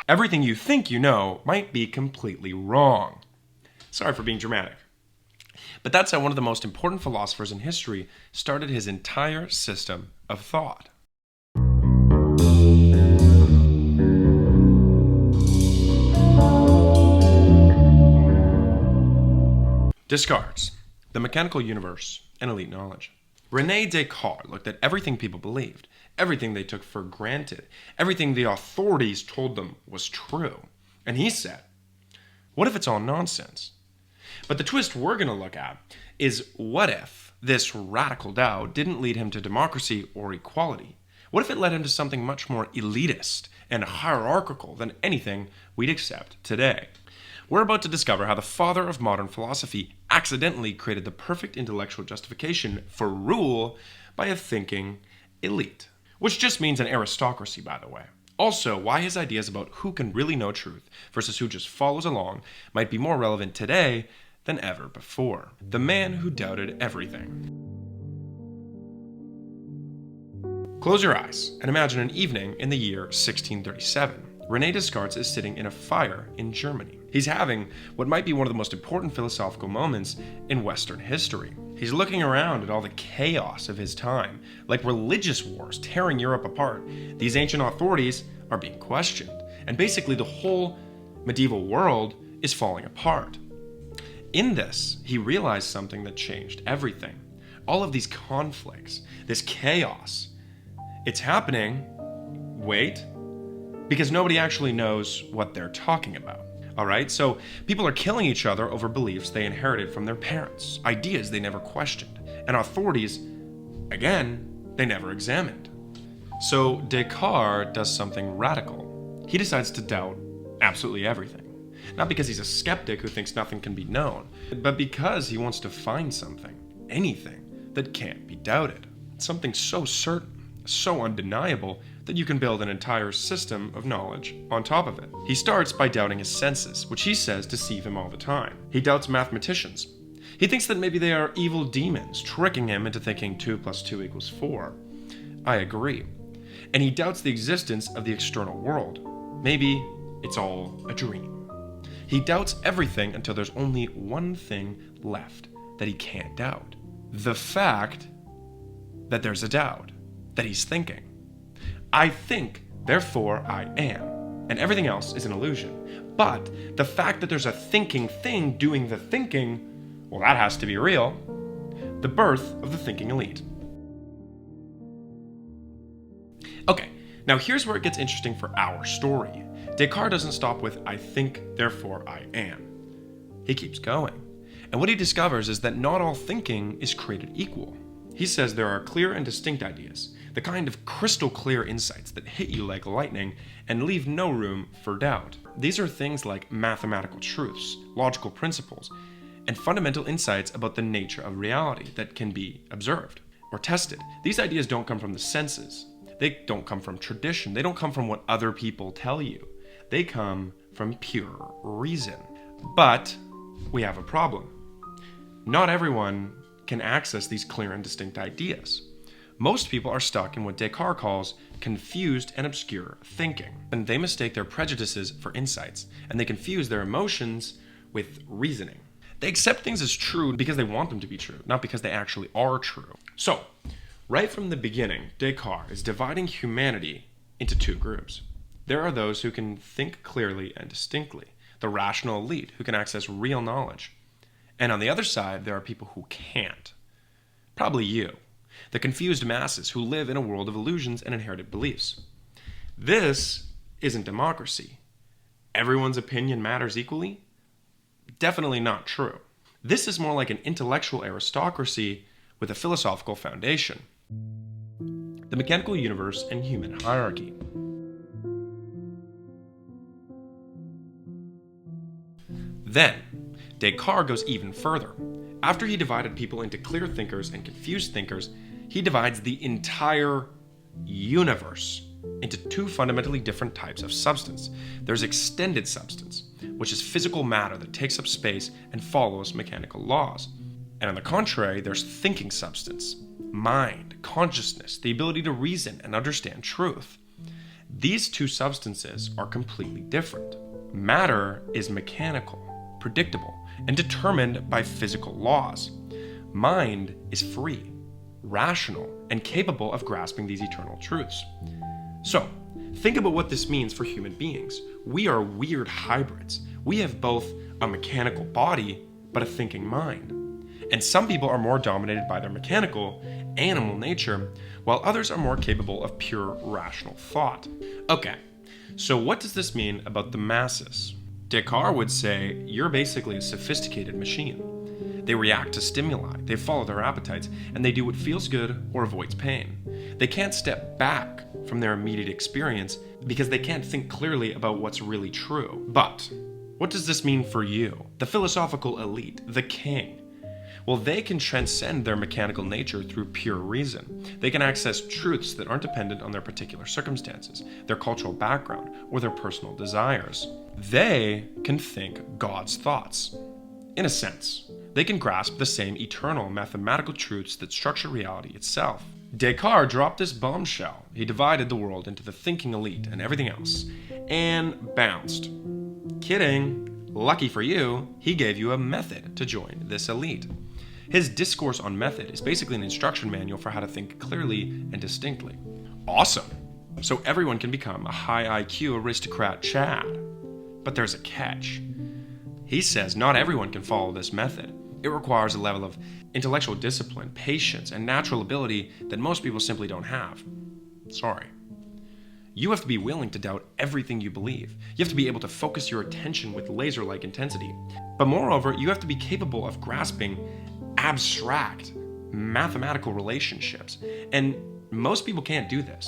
Everything you think you know might be completely wrong. Sorry for being dramatic. But that's how one of the most important philosophers in history started his entire system of thought. Descartes, the mechanical universe, and elite knowledge. René Descartes looked at everything people believed, everything they took for granted, everything the authorities told them was true. And he said, what if it's all nonsense? But the twist we're going to look at is, what if this radical doubt didn't lead him to democracy or equality? What if it led him to something much more elitist and hierarchical than anything we'd accept today? We're about to discover how the father of modern philosophy accidentally created the perfect intellectual justification for rule by a thinking elite. Which just means an aristocracy, by the way. Also, why his ideas about who can really know truth versus who just follows along might be more relevant today than ever before. The man who doubted everything. Close your eyes and imagine an evening in the year 1637. René Descartes is sitting in a fire in Germany. He's having what might be one of the most important philosophical moments in Western history. He's looking around at all the chaos of his time, like religious wars tearing Europe apart. These ancient authorities are being questioned, and basically the whole medieval world is falling apart. In this, he realized something that changed everything. All of these conflicts, this chaos, it's happening, wait, because nobody actually knows what they're talking about. All right, so people are killing each other over beliefs they inherited from their parents, ideas they never questioned, and authorities, again, they never examined. So Descartes does something radical. He decides to doubt absolutely everything. Not because he's a skeptic who thinks nothing can be known, but because he wants to find something, anything, that can't be doubted. Something so certain, so undeniable, that you can build an entire system of knowledge on top of it. He starts by doubting his senses, which he says deceive him all the time. He doubts mathematicians. He thinks that maybe they are evil demons, tricking him into thinking 2 + 2 = 4. I agree. And he doubts the existence of the external world. Maybe it's all a dream. He doubts everything until there's only one thing left that he can't doubt. The fact that there's a doubt, that he's thinking. I think, therefore I am, and everything else is an illusion. But the fact that there's a thinking thing doing the thinking, well, that has to be real. The birth of the thinking elite. Okay, now here's where it gets interesting for our story. Descartes doesn't stop with, I think, therefore I am. He keeps going. And what he discovers is that not all thinking is created equal. He says there are clear and distinct ideas, the kind of crystal clear insights that hit you like lightning and leave no room for doubt. These are things like mathematical truths, logical principles, and fundamental insights about the nature of reality that can be observed or tested. These ideas don't come from the senses. They don't come from tradition. They don't come from what other people tell you. They come from pure reason. But we have a problem. Not everyone can access these clear and distinct ideas. Most people are stuck in what Descartes calls confused and obscure thinking. And they mistake their prejudices for insights, and they confuse their emotions with reasoning. They accept things as true because they want them to be true, not because they actually are true. So, right from the beginning, Descartes is dividing humanity into two groups. There are those who can think clearly and distinctly, the rational elite who can access real knowledge. And on the other side, there are people who can't. Probably you. The confused masses who live in a world of illusions and inherited beliefs. This isn't democracy. Everyone's opinion matters equally? Definitely not true. This is more like an intellectual aristocracy with a philosophical foundation. The mechanical universe and human hierarchy. Then, Descartes goes even further. After he divided people into clear thinkers and confused thinkers, he divides the entire universe into two fundamentally different types of substance. There's extended substance, which is physical matter that takes up space and follows mechanical laws. And on the contrary, there's thinking substance, mind, consciousness, the ability to reason and understand truth. These two substances are completely different. Matter is mechanical, predictable, and determined by physical laws. Mind is free, rational, and capable of grasping these eternal truths. So, think about what this means for human beings. We are weird hybrids. We have both a mechanical body, but a thinking mind. And some people are more dominated by their mechanical, animal nature, while others are more capable of pure, rational thought. Okay, so what does this mean about the masses? Descartes would say, you're basically a sophisticated machine. They react to stimuli, they follow their appetites, and they do what feels good or avoids pain. They can't step back from their immediate experience because they can't think clearly about what's really true. But what does this mean for you, the philosophical elite, the king? Well, they can transcend their mechanical nature through pure reason. They can access truths that aren't dependent on their particular circumstances, their cultural background, or their personal desires. They can think God's thoughts. In a sense, they can grasp the same eternal mathematical truths that structure reality itself. Descartes dropped this bombshell. He divided the world into the thinking elite and everything else, and bounced. Kidding. Lucky for you, he gave you a method to join this elite. His discourse on method is basically an instruction manual for how to think clearly and distinctly. Awesome! So everyone can become a high IQ aristocrat Chad. But there's a catch. He says not everyone can follow this method. It requires a level of intellectual discipline, patience, and natural ability that most people simply don't have. Sorry. You have to be willing to doubt everything you believe. You have to be able to focus your attention with laser-like intensity. But moreover, you have to be capable of grasping abstract, mathematical relationships. And most people can't do this.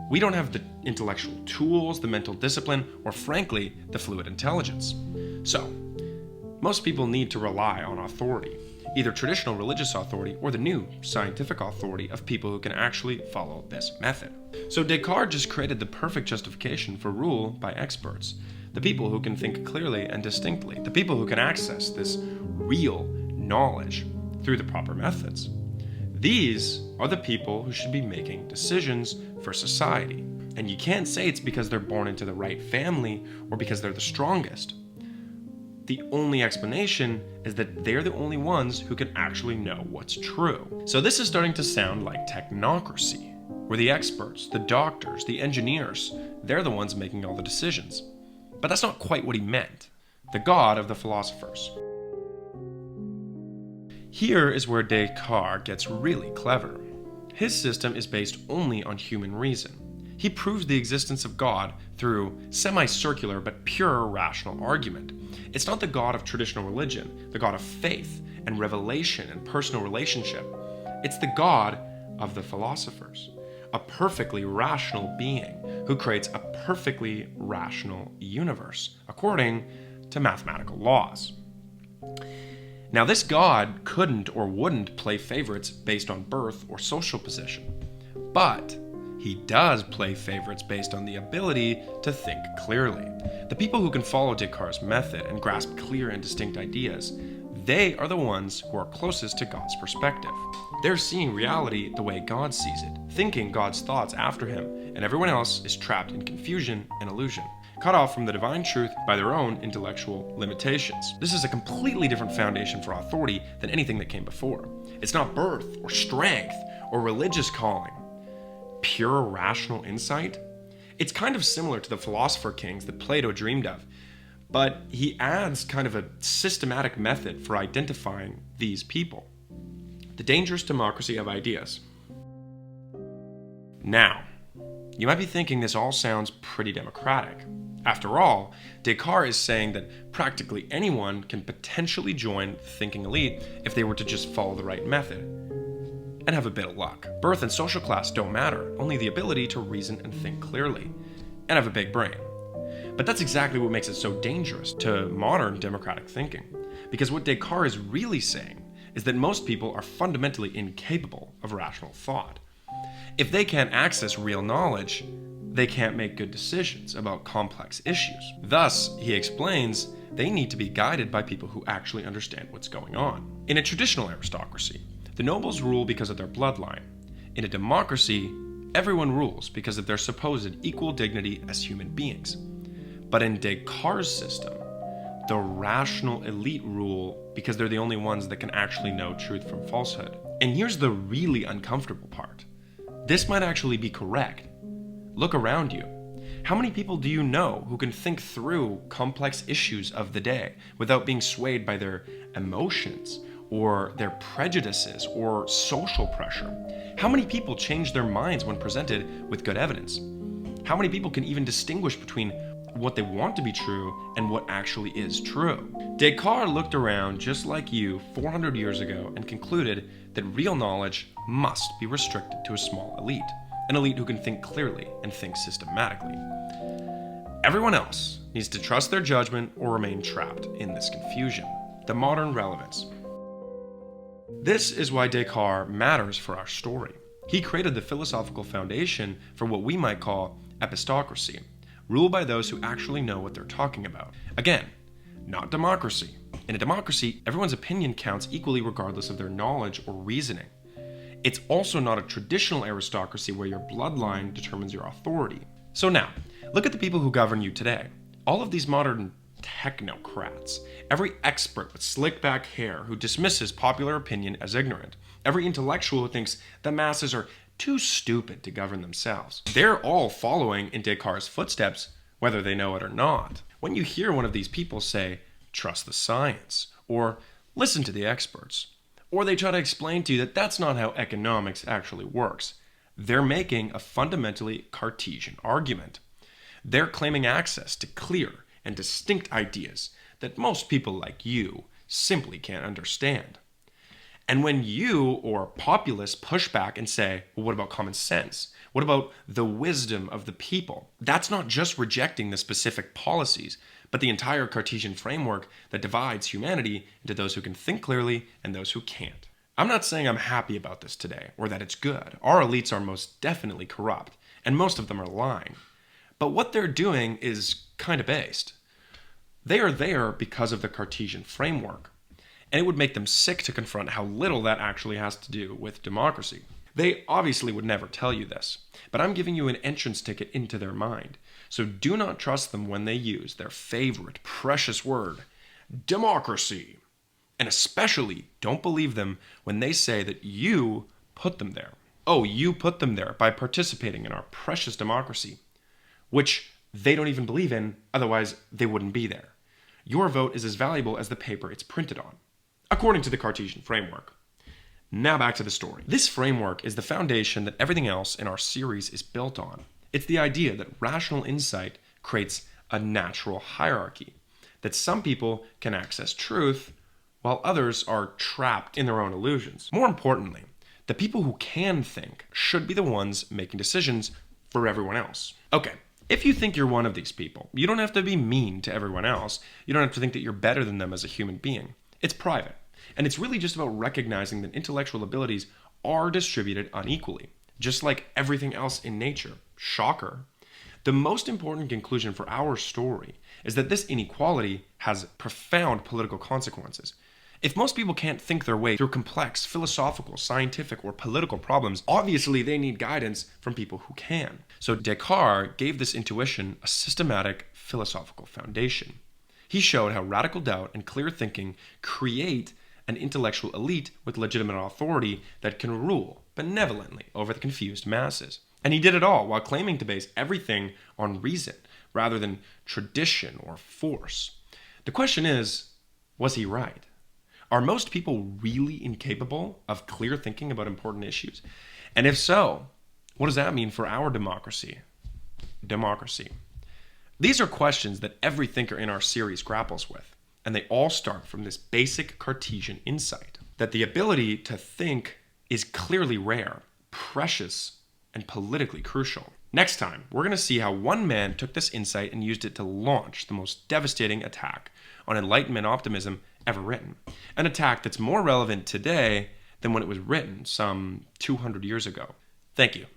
We don't have the intellectual tools, the mental discipline, or frankly, the fluid intelligence. So, most people need to rely on authority, either traditional religious authority or the new scientific authority of people who can actually follow this method. So Descartes just created the perfect justification for rule by experts, the people who can think clearly and distinctly, the people who can access this real knowledge through the proper methods. These are the people who should be making decisions for society. And you can't say it's because they're born into the right family or because they're the strongest. The only explanation is that they're the only ones who can actually know what's true. So this is starting to sound like technocracy, where the experts, the doctors, the engineers, they're the ones making all the decisions. But that's not quite what he meant. The God of the philosophers. Here is where Descartes gets really clever. His system is based only on human reason. He proves the existence of God through semi-circular but pure rational argument. It's not the God of traditional religion, the God of faith and revelation and personal relationship. It's the God of the philosophers, a perfectly rational being who creates a perfectly rational universe according to mathematical laws. Now, this God couldn't or wouldn't play favorites based on birth or social position, but he does play favorites based on the ability to think clearly. The people who can follow Descartes' method and grasp clear and distinct ideas, they are the ones who are closest to God's perspective. They're seeing reality the way God sees it, thinking God's thoughts after him, and everyone else is trapped in confusion and illusion, cut off from the divine truth by their own intellectual limitations. This is a completely different foundation for authority than anything that came before. It's not birth or strength or religious calling. Pure rational insight? It's kind of similar to the philosopher kings that Plato dreamed of, but he adds kind of a systematic method for identifying these people. The dangerous democracy of ideas. Now, you might be thinking this all sounds pretty democratic. After all, Descartes is saying that practically anyone can potentially join the thinking elite if they were to just follow the right method and have a bit of luck. Birth and social class don't matter, only the ability to reason and think clearly, and have a big brain. But that's exactly what makes it so dangerous to modern democratic thinking, because what Descartes is really saying is that most people are fundamentally incapable of rational thought. If they can't access real knowledge, they can't make good decisions about complex issues. Thus, he explains, they need to be guided by people who actually understand what's going on. In a traditional aristocracy, the nobles rule because of their bloodline. In a democracy, everyone rules because of their supposed equal dignity as human beings. But in Descartes' system, the rational elite rule because they're the only ones that can actually know truth from falsehood. And here's the really uncomfortable part. This might actually be correct. Look around you. How many people do you know who can think through complex issues of the day without being swayed by their emotions or their prejudices or social pressure? How many people change their minds when presented with good evidence? How many people can even distinguish between what they want to be true and what actually is true? Descartes looked around just like you 400 years ago and concluded that real knowledge must be restricted to a small elite, an elite who can think clearly and think systematically. Everyone else needs to trust their judgment or remain trapped in this confusion. The modern relevance. This is why Descartes matters for our story. He created the philosophical foundation for what we might call epistocracy, rule by those who actually know what they're talking about. Again, not democracy. In a democracy, everyone's opinion counts equally regardless of their knowledge or reasoning. It's also not a traditional aristocracy where your bloodline determines your authority. So now, look at the people who govern you today. All of these modern technocrats, every expert with slick back hair who dismisses popular opinion as ignorant, every intellectual who thinks the masses are too stupid to govern themselves. They're all following in Descartes' footsteps, whether they know it or not. When you hear one of these people say, trust the science, or listen to the experts, or they try to explain to you that that's not how economics actually works, they're making a fundamentally Cartesian argument. They're claiming access to clear and distinct ideas that most people like you simply can't understand. And when you or populists push back and say, well, what about common sense? What about the wisdom of the people? That's not just rejecting the specific policies, but the entire Cartesian framework that divides humanity into those who can think clearly and those who can't. I'm not saying I'm happy about this today or that it's good. Our elites are most definitely corrupt, and most of them are lying. But what they're doing is kind of based. They are there because of the Cartesian framework. And it would make them sick to confront how little that actually has to do with democracy. They obviously would never tell you this, but I'm giving you an entrance ticket into their mind. So do not trust them when they use their favorite precious word, democracy. And especially don't believe them when they say that you put them there. Oh, you put them there by participating in our precious democracy, which they don't even believe in, otherwise they wouldn't be there. Your vote is as valuable as the paper it's printed on, according to the Cartesian framework. Now back to the story. This framework is the foundation that everything else in our series is built on. It's the idea that rational insight creates a natural hierarchy, that some people can access truth while others are trapped in their own illusions. More importantly, the people who can think should be the ones making decisions for everyone else. Okay, if you think you're one of these people, you don't have to be mean to everyone else. You don't have to think that you're better than them as a human being. It's private. And it's really just about recognizing that intellectual abilities are distributed unequally, just like everything else in nature. Shocker. The most important conclusion for our story is that this inequality has profound political consequences. If most people can't think their way through complex philosophical, scientific, or political problems, obviously they need guidance from people who can. So Descartes gave this intuition a systematic philosophical foundation. He showed how radical doubt and clear thinking create an intellectual elite with legitimate authority that can rule benevolently over the confused masses. And he did it all while claiming to base everything on reason rather than tradition or force. The question is, was he right? Are most people really incapable of clear thinking about important issues? And if so, what does that mean for our democracy? These are questions that every thinker in our series grapples with, and they all start from this basic Cartesian insight, that the ability to think is clearly rare, precious, and politically crucial. Next time, we're going to see how one man took this insight and used it to launch the most devastating attack on Enlightenment optimism ever written. An attack that's more relevant today than when it was written some 200 years ago. Thank you.